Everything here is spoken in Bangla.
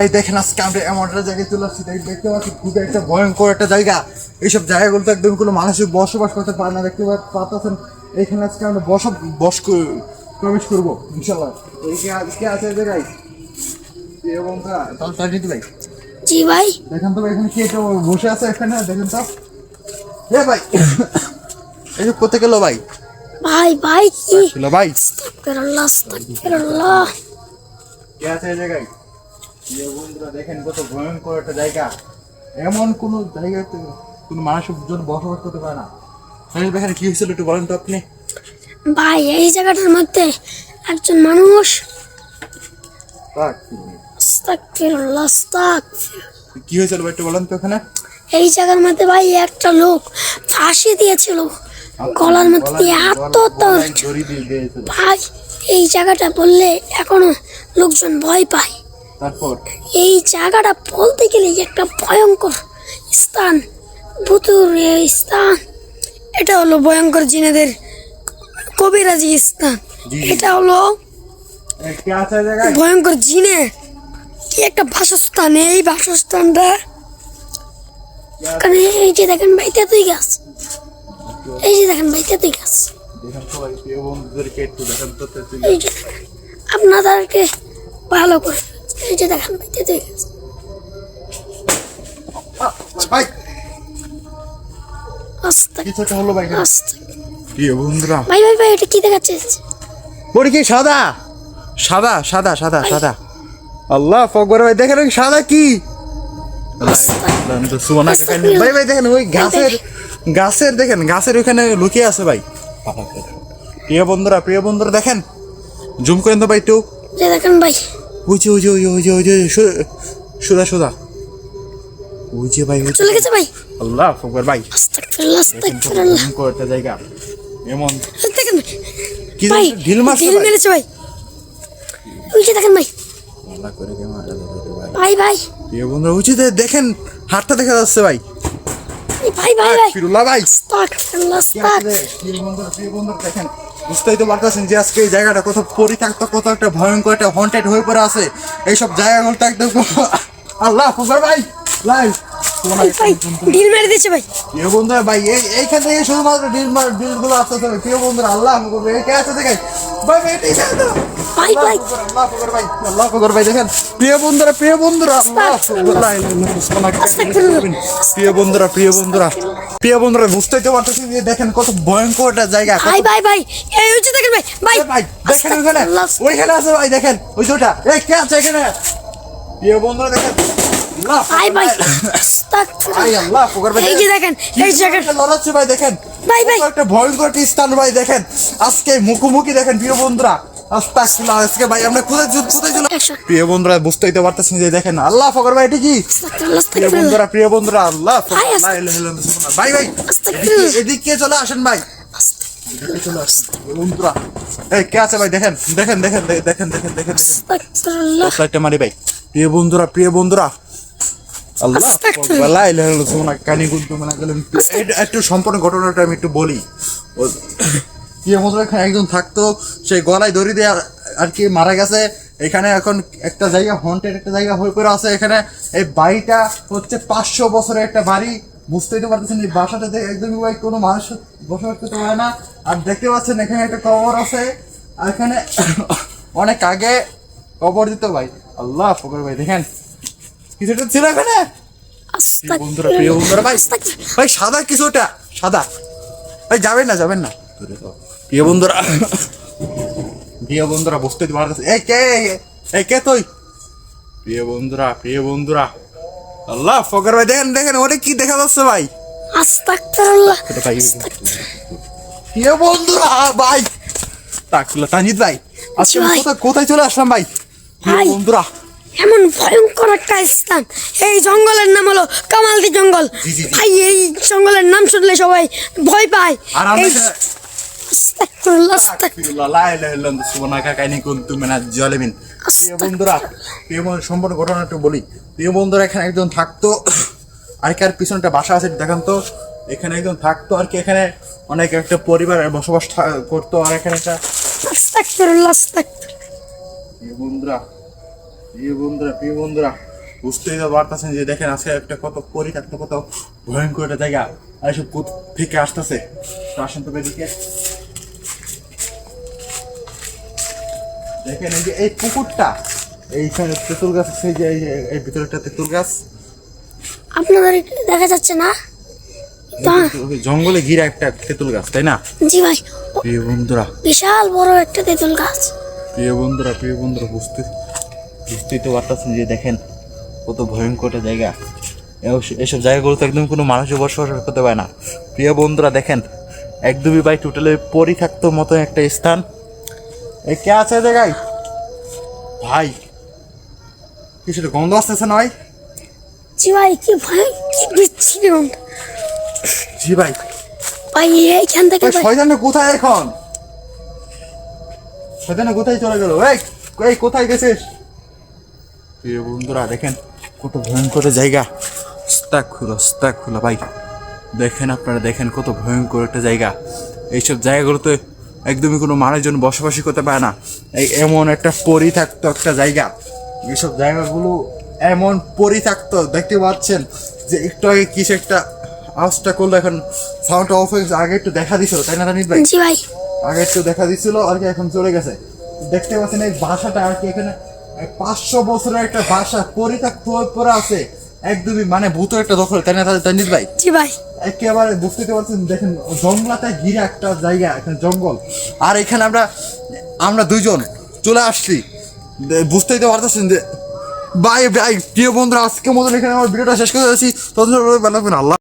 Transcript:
এই দেখেন আজকে আমরা এমন একটা জায়গায় চলে আসছি, দেখতে পাচ্ছি খুবই একটা ভয়ঙ্কর একটা জায়গা। এইসব জায়গাগুলো তো একদম কোনো মানুষের বসবাস করতে পারে না। দেখতে পাচ্ছেন এখানে আজকে আমরা প্রবেশ করবো ইনশাল্লাহ। কে আছে এই জায়গায়? জি ভাই। দেখেন তো এখানে কে বসে আছে, এখানে দেখেন তো। এ ভাই এই যে কোথায় গেল ভাই? ভাই ভাই কি ভাই আস্তাগফিরুল্লাহ। কে আছে এই জায়গায়? বন্ধুরা দেখেন কত ভয়ঙ্কর একটা জায়গা। এমন কোন জায়গাতে কোন মানুষের জন্য বসবাস করতে পারে না। দেখেন কি হয়েছিল একটু বলেন তো আপনি। ভাই এই জায়গাটার মধ্যে একজন মানুষ আস্তাগফিরুল্লাহ কি হয়েছিল ভাই একটু বলেন তো ওখানে। এই জায়গার মধ্যে ভাই একটা লোক ফাঁসি দিয়েছিল, গলার মধ্যে দিয়ে আত্মহত্যা করেছিল। ভাই এই জায়গাটা বললে এখনো লোকজন ভয় পায়। তারপর এই জায়গাটা বলতে গেলে একটা ভয়ঙ্কর স্থান, ভূতুর স্থান। এটা হলো ভয়ঙ্কর জিনেদের কবিরাজি স্থান। এটা হলো ভয়ঙ্কর জিনে কি একটা বাসস্থান। এই বাসস্থানটা এখানে এই যে দেখেন ভাই তেঁতুল গাছ, এই যে দেখেন ভাই তেঁতুল গাছ, এই যে আপনাদেরকে ভালো করে এই যে দেখেন ভাই তেঁতুল গাছ। ভাই ভাই ভাই এটা কি দেখাচ্ছে? সাদা সাদা সাদা সাদা সাদা। আল্লাহ ফকবর ভাই দেখেন ওই সাদা কি? ভাই ভাই দেখেন ওই গাছের দেখেন গাছের ওইখানে লুকিয়ে আছে ভাই। প্রিয় বন্ধুরা দেখেন, জুম করেন তো ভাই একটু। দেখেন ভাই ওই যে সোজা সোজা ওই যে ভাই চলে গেছে ভাই। আল্লাহ ফকবর ভাই জায়গা এমন দেখেন কি ভাই ঢিল মেরেছে ভাই। ওই যে দেখেন ভাই ভাই ভাই প্রিয় বন্ধুরা ওই যে দেখেন হাতটা দেখা যাচ্ছে ভাই। ভাই ভাই ভাই ফিরুল্লাহ ভাই দেখেন, বুঝতেই তো পারতেছেন যে আজকে এই জায়গাটা কত পরিত্যক্ত, কত একটা ভয়ঙ্কর একটা হন্টেড হয়ে পড়ে আছে। এইসব জায়গাগুলো একদম আল্লাহ ফুকর ভাই লাইভ ঢিল মেরে দিয়েছে ভাই। প্রিয় বন্ধুরা ভাই এইখান থেকে শুধুমাত্র ঢিল গুলো আসতেছে প্রিয় বন্ধুরা। আল্লাহ ফুকর ভাই কে আছে দেখেন ভাই ভাই ভাই আল্লাহ ফুকর ভাই দেখেন। প্রিয় বন্ধুরা প্রিয় বন্ধুরা বুঝতেই তো পারতেছি যে দেখেন কত ভয়ঙ্কর একটা জায়গা। ভাই ভাই ভাই এই হচ্ছে দেখেন ভাই ভাই ভাই দেখেন ওইখানে আছে ভাই, দেখেন ওই দুটা এই কে আছে এখানে। প্রিয় বন্ধুরা দেখেন ভাই ভাই আল্লাহ ফুকর ভাই এই যে দেখেন এই জায়গাটা লড়াচ্ছে ভাই। দেখেন ভাই ভাই একটা ভয়ঙ্কর স্থান ভাই। দেখেন আজকে মুখোমুখি দেখেন প্রিয় বন্ধুরা। আজকে ভাই আমরা কোথায় প্রিয় বন্ধুরা বুঝতেই তো পারতেছেন যে দেখেন আল্লাহ ফকর ভাই এটা কি। প্রিয় বন্ধুরা আল্লাহ ভাই ভাই এদিকে চলে আসেন ভাই। বন্ধুরা এই কে আছে ভাই দেখেন দেখেন দেখেন দেখেন দেখেন দেখেন দেখেন মারি ভাই। প্রিয় বন্ধুরা আল্লাহ কানি গুনতে মানে গেলেন একটু সম্পূর্ণ ঘটনাটা আমি একটু বলি। এখানে একজন থাকতো, সেই গলায় দড়ি দিয়ে আর কি মারা গেছে। এখানে এখন একটা জায়গা হন্টেড একটা জায়গা হয়ে পড়ে আছে। এখানে এই বাড়িটা হচ্ছে 500 বছরের একটা বাড়ি। বুঝতেই তো পারতেছেন এই বাসাটাতে একদমই ভাই কোনো মানুষ বসবাস করতে পারে না। আর দেখতে পাচ্ছেন এখানে একটা কবর আছে, আর এখানে অনেক আগে কবর দিত ভাই। আল্লাহ ফকর ভাই দেখেন কিছুটা ছিল এখানে। প্রিয় বন্ধুরা ভাই ভাই সাদা কিছুটা সাদা ভাই যাবেন না প্রিয় বন্ধুরা বুঝতে পারতেছে এই কে তুই। প্রিয় বন্ধুরা আল্লাহ ফকর ভাই দেখেন ওটা কি দেখা যাচ্ছে ভাই। আস্তাগফিরুল্লাহ প্রিয় বন্ধুরা ভাই তানজিদ ভাই আজকে কোথায় চলে আসলাম ভাই। প্রিয় বন্ধুরা এমন ভয়ঙ্কর একটা স্থান, এই জঙ্গলের নাম হলো কামালদি জঙ্গল। ভাই এই জঙ্গলের নাম শুনলে সবাই ভয় পায়। সম্পূর্ণ ঘটনাটা বলি। প্রিয় বন্ধুরা এখানে একজন থাকতো, আর কি আর পিছনটা বাসা আছে দেখান তো। এখানে একজন থাকতো আর কি, এখানে অনেক একটা পরিবার বসবাস করতো। আর এখানে একটা প্রিয় বন্ধুরা বুঝতেই তো পারতেছেন যে দেখেন আজকে একটা কত পরিত্যক্ত কত ভয়ঙ্কর একটা জায়গা আর এসব থেকে আসতেছে। তো আসেন তো এদিকে দেখেন এই যে এই পুকুরটা এইখানে তেঁতুল গাছ আছে, এই যে এই ভিতরে একটা তেঁতুল গাছ আপনাদের দেখা যাচ্ছে না? জঙ্গলে ঘিরে একটা তেঁতুল গাছ, তাই না? জি ভাই, প্রিয় বন্ধুরা, বিশাল বড় একটা তেঁতুল গাছ। প্রিয় বন্ধুরা বুঝতেই তো পারতেছেন যে দেখেন কত ভয়ঙ্কর একটা জায়গা। এসব জায়গাগুলোতে একদম কোনো মানুষের বসবাস করতে পারে না। প্রিয় বন্ধুরা দেখেন একদমই ভাই টোটালি পরিত্যক্ত মতো একটা স্থান। এ কে আছে এই জায়গায় ভাই? কিছুটা গন্ধ আসতেছে না ভাই? জি ভাই, কি ভয়, কি বিচ্ছিরি গন্ধ। জি ভাই। ভাই এইখান থেকে ভাই, শয়তানটা কোথায় এখন? শয়তানটা কোথায় চলে গেল? এই কোথায় গেছিস? প্রিয় বন্ধুরা দেখেন কত ভয়ঙ্কর জায়গা। আস্তাগফিরুল্লাহ ভাই, দেখেন আপনারা দেখেন কত ভয়ঙ্কর একটা জায়গা। এইসব জায়গাগুলোতে একদমই কোনো মানুষজন বসবাসই করতে পারে না। এমন একটা পরিত্যক্ত একটা জায়গা। এইসব জায়গাগুলো এমন পরিত্যক্ত, দেখতে পাচ্ছেন যে একটু আগে কিছু একটা আওয়াজটা করলো, এখন সাউন্ডটা অফ হয়ে গেছে। আগে একটু দেখা দিছিল, তাই না তানিত ভাই? জি ভাই, আগে একটু দেখা দিছিল আর কি, এখন চলে গেছে। দেখতে পাচ্ছেন এই বাসাটা আর কি, এখানে 500 বছরের একটা বাসা পরিত্যক্ত হয়ে পড়ে আছে, একদমই মানে ভূতের একটা দখল, তাই না তানিত ভাই? জি ভাই, একেবারে বুঝতে পারছেন দেখেন জঙ্গলাতে ঘিরে একটা জায়গা, এখানে জঙ্গল। আর এখানে আমরা দুইজন চলে আসছি, বুঝতেই তো পারতেছেন যে ভাই প্রিয় বন্ধুরা, আজকে মতন এখানে আমার ভিডিওটা শেষ করে যাচ্ছি। তখন আল্লাহ।